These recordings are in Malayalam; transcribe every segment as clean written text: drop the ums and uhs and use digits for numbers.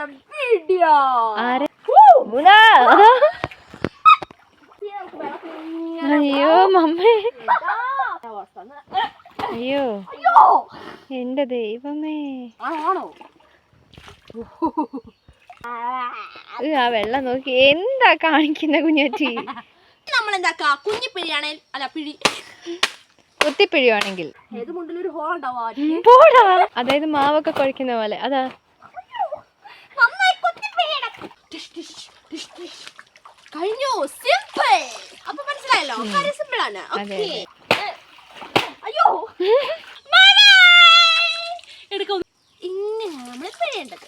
ഇന്നത്തെ വീഡിയോ. അയ്യോ മമ്മേ, അയ്യോ എന്റെ ദൈവമേ, ആണോ ആ വെള്ളം നോക്കി എന്താ കാണിക്കുന്ന കുഞ്ഞാറ്റി. നമ്മളെന്താക്കാ കുഞ്ഞിപ്പിഴിയാണേൽ അല്ല പിഴി കുത്തിപ്പിഴിയാണെങ്കിൽ ഏത് മുണ്ടിലൊരു ഹോൾ ഉണ്ടാവാ. അതായത് മാവൊക്കെ കുഴക്കുന്ന പോലെ. അതാ കഴിഞ്ഞു. സിമ്പിൾ. അപ്പൊ മനസ്സിലായല്ലോ, സിമ്പിൾ ആണ്. അയ്യോ എടുക്കും. ഇങ്ങനെയാണ് നമ്മൾ പിഴയേണ്ടത്.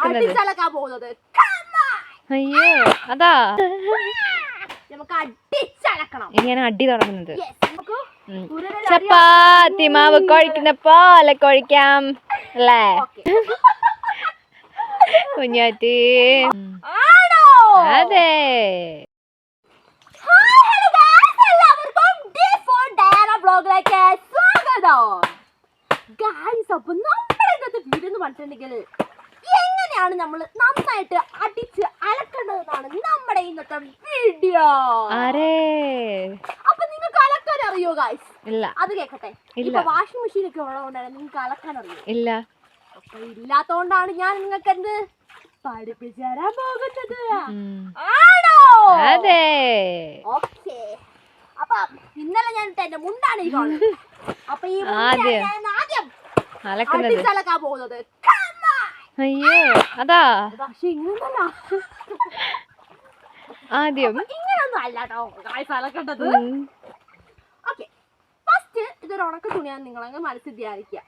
അടിച്ചലക്കാൻ പോകുന്നത്. അയ്യോ അതാ നമുക്ക് അടിച്ചലക്കണം. ഇങ്ങനെ അടി തുടങ്ങുന്നത്. ചപ്പാത്തി മാവ് കുഴക്കുന്ന പോലെ കുഴക്കാം അല്ലേ കുഞ്ഞാറ്റി? അതെ. എങ്ങനെയാണ് നമ്മൾ നന്നായിട്ട് അടിച്ച് അലക്കേണ്ടതെന്നാണ് നമ്മുടെ ഇന്നത്തെ വീഡിയോ. അപ്പൊ നിങ്ങൾക്ക് അലക്കാൻ അറിയോ ഗായ്സ്? ഇല്ല. അത് കേക്കട്ടെ. ഇപ്പൊ വാഷിംഗ് മെഷീൻ ഒക്കെ ഉള്ളതുകൊണ്ടാണ് നിങ്ങൾക്ക് അലക്കാൻ അറിയോ? ഇല്ല. അപ്പൊ ഇല്ലാത്തോണ്ടാണ് ഞാൻ നിങ്ങൾക്ക് എന്ത് പഠിപ്പിച്ചു തരാൻ പോകുന്നത്. ആണോ? അതെ. ഓക്കേ. അപ്പൊ ഇന്നലെ ഞാൻ എന്റെ മുണ്ടാണ് ഈ കാണുന്നത്. അപ്പൊ ഈ ആദ്യം അടിച്ചലക്കാൻ പോകുന്നത്. അയ്യോ അതാ ആദ്യം ഇങ്ങനൊന്നും അല്ലാട്ടോ അലക്കേണ്ടത്. ഓക്കെ, ഫസ്റ്റ് ഇതൊരു ഉണക്ക തുണിയാണ്. നിങ്ങളങ്ങ് മനസ്സിൽ ധ്യാനിക്കുക.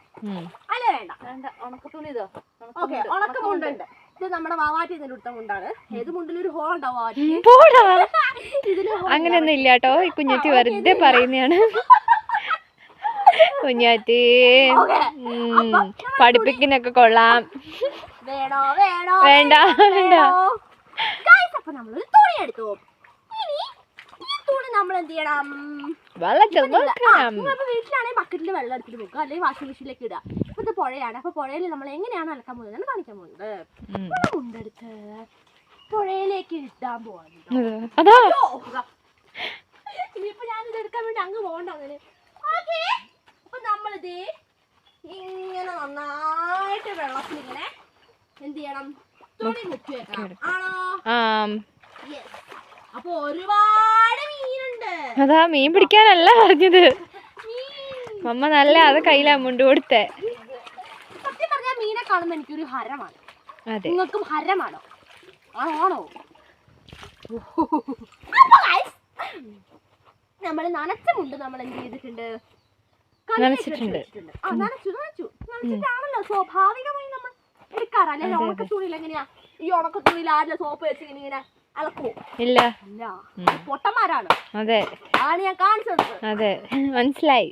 അല്ലേ? വേണ്ട ഉണക്ക തുണി. ഇതോ ഓക്കെ, ഉണക്ക മുണ്ടുണ്ട്. ഇത് നമ്മുടെ വാവാറ്റി എടുത്ത മുണ്ടാണ്. ഏത് മുണ്ടിലൊരു ഹോൾ ഉണ്ടാവും. അങ്ങനെയൊന്നും ഇല്ല കേട്ടോ, ഈ കുഞ്ഞാറ്റി വെറുതെ പറയുന്നതാണ്. കുഞ്ഞാറ്റി പഠിപ്പിക്കുന്നൊക്കെ കൊള്ളാം. വേണോ വേണോ വേണ്ട വേണ്ട. അപ്പൊ നമ്മളൊരു തുണി എടുത്തു. ഇനി ഈ തുണി നമ്മൾ എന്ത് ചെയ്യണം? വീട്ടിലാണെങ്കിൽ ബക്കറ്റിൽ വെള്ളം എടുത്തിട്ട് വെക്കുക, അല്ലെങ്കിൽ വാഷിംഗ് മെഷീനിലേക്ക് ഇടുക. അപ്പൊ ഇത് പുഴയാണ്. അപ്പൊ പുഴയിൽ നമ്മൾ എങ്ങനെയാണ് അലക്കാൻ പോകുന്നത് കാണിക്കാൻ പോകുന്നത്. മുണ്ടെടുത്ത് പുഴയിലേക്ക് ഇട്ടാൻ പോകുന്നത്. ഇനിയിപ്പോ ഞാനിത് എടുക്കാൻ വേണ്ടി അങ്ങ് പോകണ്ടേ. ഓക്കെ, അപ്പൊ നമ്മളിത് ഇങ്ങനെ നന്നായിട്ട് വെള്ളത്തിൽ ഇങ്ങനെ എന്ത് ചെയ്യണം? തുണി മുക്കി വെക്കണം. ആണോ? അപ്പൊ ഒരുപാട് മീനുണ്ട്. അതാ മീൻ പിടിക്കാനല്ല പറഞ്ഞത് മമ്മ. നല്ല അത് കയ്യിലാ മുണ്ട് കൊടുത്തേ. സത്യം പറഞ്ഞാൽ മീനെ കാണുമ്പോ എനിക്കൊരു ഹരമാണ്. നിങ്ങൾക്കും ഹരമാണോ? ആണോ? നമ്മൾ നനച്ച മുണ്ട് നമ്മൾ എന്ത് ചെയ്തിട്ടുണ്ട്? നനച്ചിട്ടാണല്ലോ സ്വാഭാവികമായി നമ്മൾ എടുക്കാറ്. അല്ലെങ്കിൽ ഉണക്ക തുണിയിൽ എങ്ങനെയാ? ഈ ഉണക്ക തുണിയിൽ ആരുടെ സോപ്പ് വെച്ച് ഇങ്ങനെ അലക്കുവോ? ഇല്ല. പൊട്ടന്മാരാണ്. അതെ, അതാണ് ഞാൻ കാണിച്ചത്. അതെ, മനസ്സിലായി.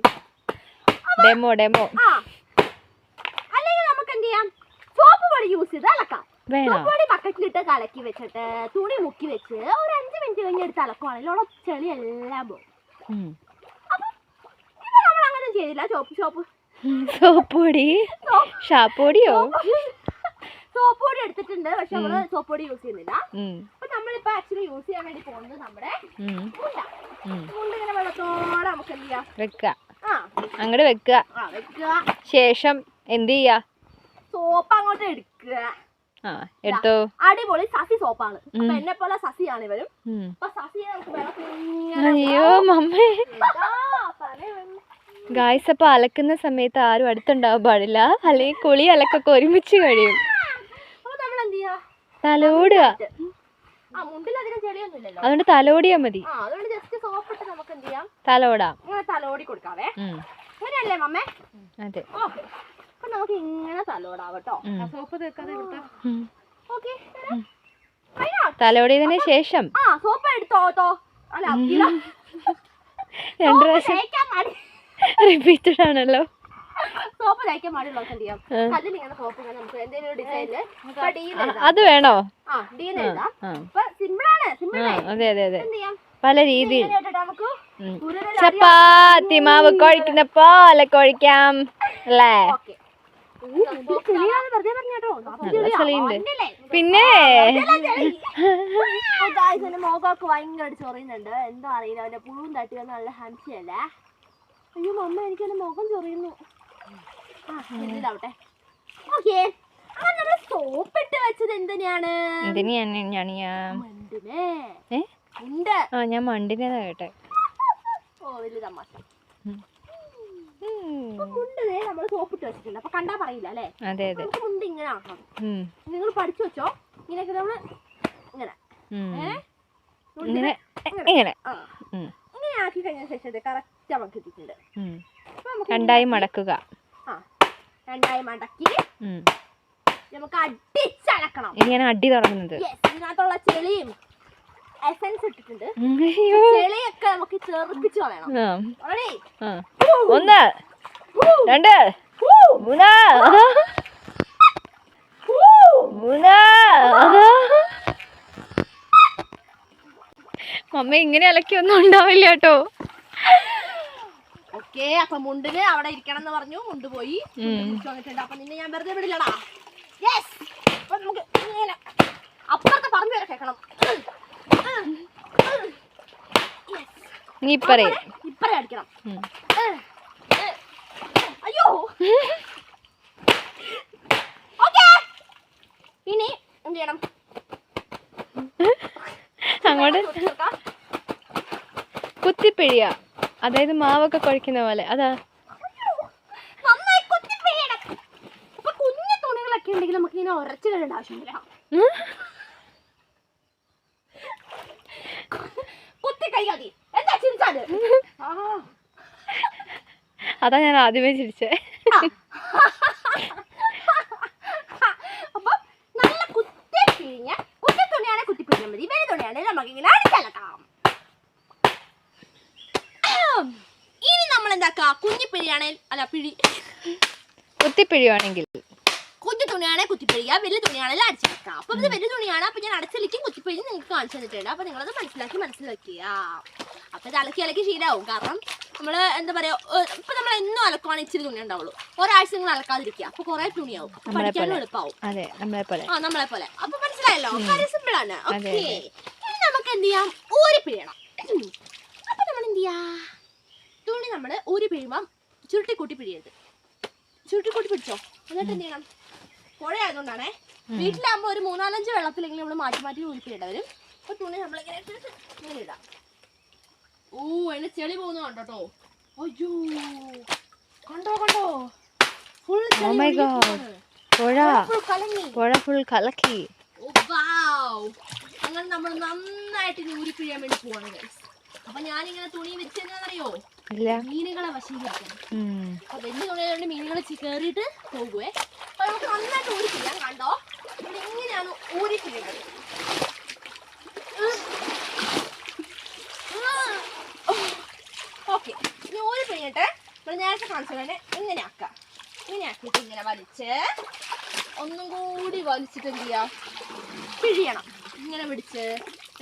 Demo demo. അല്ലെങ്കിൽ നമുക്ക് എന്ത് ചെയ്യാം? സോപ്പ് പൊടി യൂസ് ചെയ്ത് അലക്കാം. സോപ്പ് പൊടി ബക്കറ്റിലിട്ട് കലക്കി വെച്ചിട്ട് തുണി മുക്കി വെച്ച് ഒരു 5 മിനിറ്റ് കഴിഞ്ഞ് എടുത്ത് അലക്കുവാണെങ്കിൽ അവിടെ ചെളി എല്ലാം പോകും. ചെയ്തില്ല. സോപ്പ് പൊടി ഷാപ്പ് പൊടിയോ? സോപ്പ് പൊടി എടുത്തിട്ടുണ്ട്, പക്ഷെ നമ്മള് സോപ്പ് പൊടി യൂസ് ചെയ്യുന്നില്ല. അപ്പൊ നമ്മളിപ്പോ ആക്ച്വലി യൂസ് ചെയ്യാൻ വേണ്ടി പോകുന്നത് നമ്മുടെ മുണ്ട് ഇങ്ങനെ വെള്ളത്തോടെ നമുക്ക് എന്ത് ചെയ്യാം? വെക്കുക. അങ്ങോട്ട് വെക്കുക. ശേഷം എന്ത് ചെയ്യാ? സോപ്പ് അങ്ങോട്ട് എടുക്കുക. എടുത്തോ. അടിപൊളി സസി സോപ്പാണ്. അപ്പൊ എന്നെ പോലെ സസിയാണ് ഇവരും. അപ്പൊ സസിയെ നമുക്ക് വെള്ളത്തിൽ. അയ്യോ മമ്മേ. ഗായ്സ്, അപ്പൊ അലക്കുന്ന സമയത്ത് ആരും അടുത്തുണ്ടാവാൻ പാടില്ല, അല്ലെങ്കിൽ കുളി അലക്കൊക്കെ ഒരുമിച്ച് കഴിയും. തലോടുക. അതുകൊണ്ട് തലോടിയാ മതി. തലോടാം. തലോടി കൊടുക്കാവേ. അങ്ങനെയല്ലേ മമ്മേ? അതെ. അപ്പൊ നമുക്ക് ഇങ്ങനെ തലോടാവട്ടോ. സോപ്പ് തേക്കാതെ തലോടിയതിന് ശേഷം സോപ്പ് എടുത്തോ. അല്ല 2 പ്രാവശ്യം റിപ്പീറ്റഡ് ആണല്ലോ. സോപ്പ് തേക്കാൻ പാടുള്ള കല്ലിലിങ്ങനെ സോപ്പ് നമുക്ക് എന്തെങ്കിലും ഡിസൈനില് അത് വേണോ? അതെ അതെ അതെ, പല രീതിയിൽ. ചപ്പാത്തി മാവ് കുഴക്കുന്ന പോലെ കുഴക്കാം അല്ലേ? ഓക്കെ വെറുതെ പറഞ്ഞോ. നല്ല ചളിയുണ്ട്. പിന്നെ മോകൊക്കെ ഭയങ്കര ചൊറിയുന്നുണ്ട്. എന്താ അറിയില്ല, അവന്റെ പുഴുവും തട്ടി വന്ന് നല്ല ഹംസയല്ലേ. അയ്യോ മമ്മ, എനിക്ക് എന്റെ മുഖം ചൊറിയുന്നു. ഇതാവട്ടെ. ഓക്കെ, അങ്ങനെ സോപ്പിട്ട് വെച്ചത് എന്തിനാണ്? ഞാൻ മണ്ടിനെതാ കേട്ടെ. ഓ വലിയ തമാശ. മുണ്ടേ നമ്മൾ സോപ്പിട്ട് വെച്ചിട്ടുണ്ട്. അപ്പൊ കണ്ടാ പറയില്ല അല്ലേ? നമുക്ക് മുണ്ട് ഇങ്ങനെ ആക്കണം. നിങ്ങൾ പഠിച്ചു വെച്ചോ. ഇങ്ങനെയൊക്കെ നമ്മള് ഇങ്ങനെ ഇങ്ങനെ ആക്കി കഴിഞ്ഞ ശേഷം കറക്റ്റ് നമുക്ക് കിട്ടിയിട്ടുണ്ട്. രണ്ടായി മടക്കുക. രണ്ടായി മടക്കി നമുക്ക് അടിച്ചടക്കണം. ഇനി അടി തുടങ്ങുന്നത്. ഇതിനകത്തുള്ള ചെളിയും എസൻസ് ഇട്ടിട്ടുണ്ട്. ചെളിയൊക്കെ നമുക്ക് ചെറുപ്പിച്ച് കളയണം. 1 2 3 മമ്മ ഇങ്ങനെ അലക്കിയൊന്നും ഉണ്ടാവില്ല കേട്ടോ. ഓക്കെ, അപ്പൊ മുണ്ടിന് അവിടെ ഇരിക്കണം എന്ന് പറഞ്ഞു. മുണ്ട് പോയി വന്നിട്ടുണ്ട്. അപ്പൊ നിന്നെ ഞാൻ വെറുതെ വിടില്ലടാ. യെസ്, അപ്പൊ നമുക്ക് ഇങ്ങനെ അപ്പുറത്തെ പറമ്പ് വരെ കേൾക്കണം. നീ ഇപ്പറേ അടിക്കണം. അയ്യോ, ഓക്കെ. ഇനി എന്ത് ചെയ്യണം? അങ്ങോട്ട് കുത്തിപ്പിഴിയ, അതായത് മാവൊക്കെ കുഴക്കുന്ന പോലെ. അതാ നന്നായി കുത്തിപ്പിഴിയണം. അപ്പൊ കുഞ്ഞു തുണികളൊക്കെ ഉണ്ടെങ്കിൽ നമുക്ക് ഇങ്ങനെ ഉരച്ചു കഴിയേണ്ട ആവശ്യമില്ല. അതാ ഞാൻ ആദ്യമേ ചിരിച്ചേ. അപ്പൊ നല്ല കുത്തി പിഴിഞ്ഞ കുത്തി തുണിയാണെ കുത്തി പിഴിഞ്ഞാൽ മതി. വെളി തുണിയാണെ നമുക്ക് ഇങ്ങനെ അടിച്ചലക്കാം. ഇനി നമ്മൾ എന്താക്കാ? കുഞ്ഞിപ്പിഴിയാണെ അല്ല പിഴി കുത്തിപ്പിഴിയാണെങ്കിൽ കുഞ്ഞു തുണിയാണെ കുത്തിപ്പിഴിയ, വലിയ തുണിയാണെങ്കിൽ അടിച്ചെടുക്കാം. അപ്പൊ ഇത് വലിയ തുണിയാണ്. അപ്പൊ ഞാൻ അടച്ചലിക്കും കുത്തിപ്പിഴി നിങ്ങൾക്ക് കാണിച്ചു തന്നിട്ടുണ്ട്. അപ്പൊ നിങ്ങളത് മനസ്സിൽ വെക്കുക. അപ്പൊ ഇത് അലക്കി ശീലമാവും. കാരണം നമ്മള് എന്താ പറയാ, ഇപ്പൊ നമ്മൾ എന്നും അലക്കുവാണ് ഇച്ചിരി തുണി ഉണ്ടാവുള്ളൂ. ഒരാഴ്ച നിങ്ങൾ അലക്കാതിരിക്കുക. അപ്പൊ കുറെ തുണിയാവും. പഠിക്കാനും എളുപ്പമാവും. നമ്മളെ പോലെ. അപ്പൊ മനസ്സിലായല്ലോ, കാര്യം സിമ്പിൾ ആണ്. ഓക്കെ, ഇനി നമുക്ക് എന്ത് ചെയ്യാം? ഊരി പിഴിയണം. അപ്പൊ നമ്മൾ എന്ത് ചെയ്യാ? തുണി നമ്മള് ഊരി പിഴിയുമ്പം ചുരുട്ടിക്കൂട്ടി പിഴിയരുത്. ചുരുട്ടിക്കൂട്ടി പിടിച്ചോ. എന്നിട്ട് എന്ത് ചെയ്യണം? പുഴയായതുകൊണ്ടാണേ, വീട്ടിലാകുമ്പോ ഒരു 3-4 വെള്ളത്തിലെങ്കിലും നമ്മൾ മാറ്റി ഊരിപ്പിടേണ്ട വരും. അപ്പൊ തുണി നമ്മളിങ്ങനെ ഇങ്ങനെ ഇടാം. ഓ, അതിന്റെ ചെളി പോകുന്ന കണ്ടോ. അയ്യോ, കണ്ടോ ഫുൾ കലക്കി. അങ്ങനെ നമ്മൾ നന്നായിട്ട് ഊരിപ്പിഴിയാൻ വേണ്ടി പോവാണ് ഗൈസ്. അപ്പൊ ഞാനിങ്ങനെ തുണി വിരിച്ചെന്നറിയോ? മീനുകളെ വശീകരിക്കണം. അപ്പൊ വലിയ തുണികളുണ്ട്, മീനുകൾ കയറിയിട്ട് പോകുവേ. അപ്പൊ നമുക്ക് നന്നായിട്ട് ഊരിപ്പിഴിയാം. കണ്ടോ, ഇവിടെ എങ്ങനെയാണ് ഊരിപ്പിഴിയുന്നത്? ഓക്കെ, ഇനി ഊരി പിഴിഞ്ഞിട്ട് നമ്മൾ നേരത്തെ കാണിച്ചു തന്നെ ഇങ്ങനെ ആക്കാം. ഇങ്ങനെ ആക്കിയിട്ട് ഇങ്ങനെ വലിച്ച് ഒന്നും കൂടി വലിച്ചിട്ട് എന്ത് ചെയ്യാം? പിഴിയണം. ഇങ്ങനെ പിടിച്ച്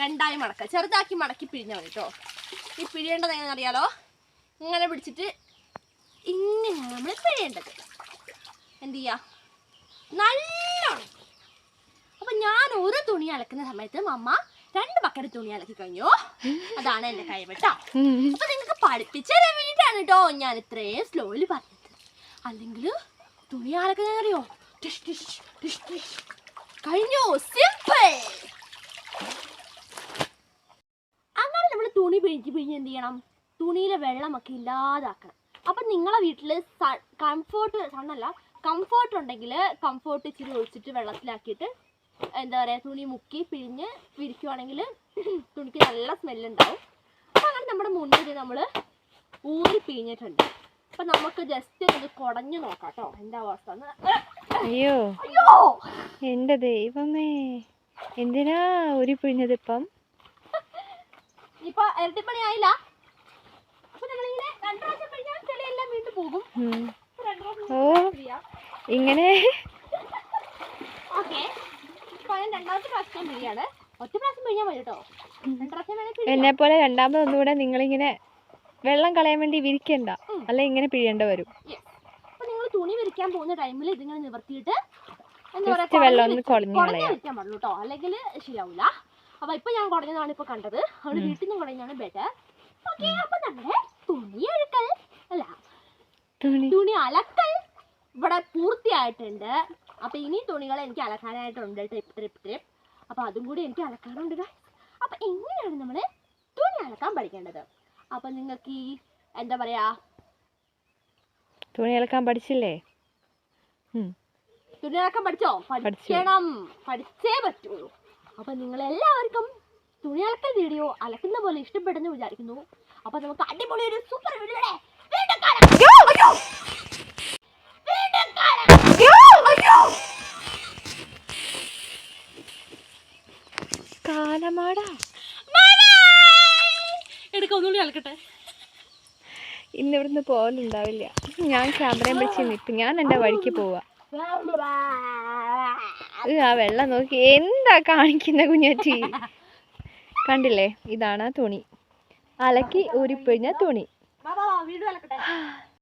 രണ്ടായി മടക്കുക. ചെറുതാക്കി മടക്കി പിഴിഞ്ഞാൽ മതി കേട്ടോ. ഈ പിഴിയേണ്ടത് എങ്ങനെ അറിയാലോ? ഇങ്ങനെ പിടിച്ചിട്ട് ഇങ്ങനെയാണ് നമ്മൾ പിഴിയേണ്ടത്. എന്ത് ചെയ്യുക? നല്ലോണം. അപ്പൊ ഞാൻ ഒരു തുണി അലക്കുന്ന സമയത്ത് മമ്മ 2 ബക്കറ്റ് തുണി അലക്കി കഴിഞ്ഞു. അതാണ് എന്റെ കഴിവട്ടോ. അപ്പൊ നിങ്ങൾക്ക് പഠിപ്പിച്ചു തരാൻ വേണ്ടിയിട്ടാണ് കേട്ടോ ഞാൻ ഇത്രയും സ്ലോയിൽ പറഞ്ഞത്. അല്ലെങ്കിൽ തുണി അലക്കുന്നറിയോ? കഴിഞ്ഞു, സിമ്പിൾ. അങ്ങനെ നമ്മൾ തുണി പിഴിഞ്ഞ് എന്ത് ചെയ്യണം? തുണിയിലെ വെള്ളമൊക്കെ ഇല്ലാതാക്കണം. അപ്പൊ നിങ്ങളെ വീട്ടില് കംഫോർട്ട് ഉണ്ടെങ്കിൽ കംഫോർട്ട് ഇച്ചിരി ഒഴിച്ചിട്ട് വെള്ളത്തിലാക്കിയിട്ട് എന്താ പറയുക, തുണി മുക്കി പിഴിഞ്ഞ് വിരിക്കുവാണെങ്കിൽ തുണിക്ക് നല്ല സ്മെല്ലുണ്ടാവും. അപ്പം അങ്ങനെ നമ്മുടെ മുന്നിൽ നമ്മൾ ഊരി പിഴിഞ്ഞിട്ടുണ്ട്. അപ്പം നമുക്ക് ജസ്റ്റ് ഒന്ന് കുടഞ്ഞു നോക്കാം കേട്ടോ എന്താ അവസ്ഥ. അയ്യോ എൻ്റെ ദൈവമേ, എന്തിനാ ഊരി പിഴിഞ്ഞത്? ഇപ്പം ഇരട്ടിപ്പണി ആയില്ല. അപ്പൊ നമ്മളിങ്ങനെ 2 പ്രാവശ്യം പിഴിഞ്ഞാൽ ചെളിയെല്ലാം വീണ്ടും പോകും. ഓ, ഇങ്ങനെ ഓക്കെ. രണ്ടാമത്തെ പ്രാവശ്യം പിഴിയാണ്. ഒറ്റ പ്രാവശ്യം പിഴിഞ്ഞാൽ മതി കേട്ടോ. 2 പ്രാവശ്യം വേണമെങ്കിൽ എന്നെ പോലെ രണ്ടാമതൊന്നുകൂടെ നിങ്ങളിങ്ങനെ വെള്ളം കളയാൻ വേണ്ടി വിരിക്കണ്ട, അല്ല ഇങ്ങനെ പിഴിയേണ്ട വരും. അപ്പൊ നിങ്ങൾ തുണി വിരിക്കാൻ പോകുന്ന ടൈമിൽ ഇതിങ്ങനെ നിവർത്തിയിട്ട് എന്താ Just വെള്ളം ഒന്ന് പറയാ കുടഞ്ഞ് കുടഞ്ഞു കളയാം. വെക്കാൻ പാടുള്ളൂ കേട്ടോ, അല്ലെങ്കിൽ ശരിയാവില്ല. അപ്പൊ ഇപ്പൊ ഞാൻ കുടഞ്ഞതാണ് ഇപ്പൊ കണ്ടത്, അവിടെ വീട്ടിൽ നിന്ന് കുടഞ്ഞാണ് ബെറ്റർ. ഓക്കെ, അപ്പൊ നമ്മുടെ തുണി ഒഴുക്കൽ അല്ല തുണി അലക്കൽ ഇവിടെ പൂർത്തിയായിട്ടുണ്ട്. അപ്പൊ ഇനി തുണികൾ എനിക്ക് അലക്കാനായിട്ടുണ്ട്, ട്രിപ്പ്. അപ്പൊ അതും കൂടി എനിക്ക് അലക്കാനുണ്ട്. അപ്പൊ എങ്ങനെയാണ് നമ്മള് തുണി അലക്കാൻ പഠിക്കേണ്ടത്? അപ്പൊ നിങ്ങൾക്ക് ഈ എന്താ പറയാ തുണി അലക്കാൻ പഠിച്ചില്ലേ? തുണി അലക്കാൻ പഠിച്ചോ? പഠിക്കണം, പഠിച്ചേ പറ്റുള്ളൂ. അപ്പൊ നിങ്ങൾ എല്ലാവർക്കും തുണി അലക്കൽ വീഡിയോ അലക്കുന്ന പോലെ ഇഷ്ടപ്പെടുന്നു വിചാരിക്കുന്നു. അപ്പൊ നമുക്ക് അടിപൊളി ഒരു സൂപ്പർ വീഡിയോ കാലമാടാ ഒന്നുകൂടി അലക്കട്ടെ. ഇന്ന് ഇവിടുന്ന് പോലുണ്ടാവില്ല. ഞാൻ ക്യാമറയും പിടിച്ച് നിൽക്കും. ഞാൻ എൻ്റെ വഴിക്ക് പോവാ. ആ വെള്ളം നോക്കി എന്താ കാണിക്കുന്ന കുഞ്ഞാറ്റി. കണ്ടില്ലേ, ഇതാണ് തുണി, അലക്കി ഊരിപ്പിഴിഞ്ഞ തുണി. വീഡിയോ അലക്കട്ടെ.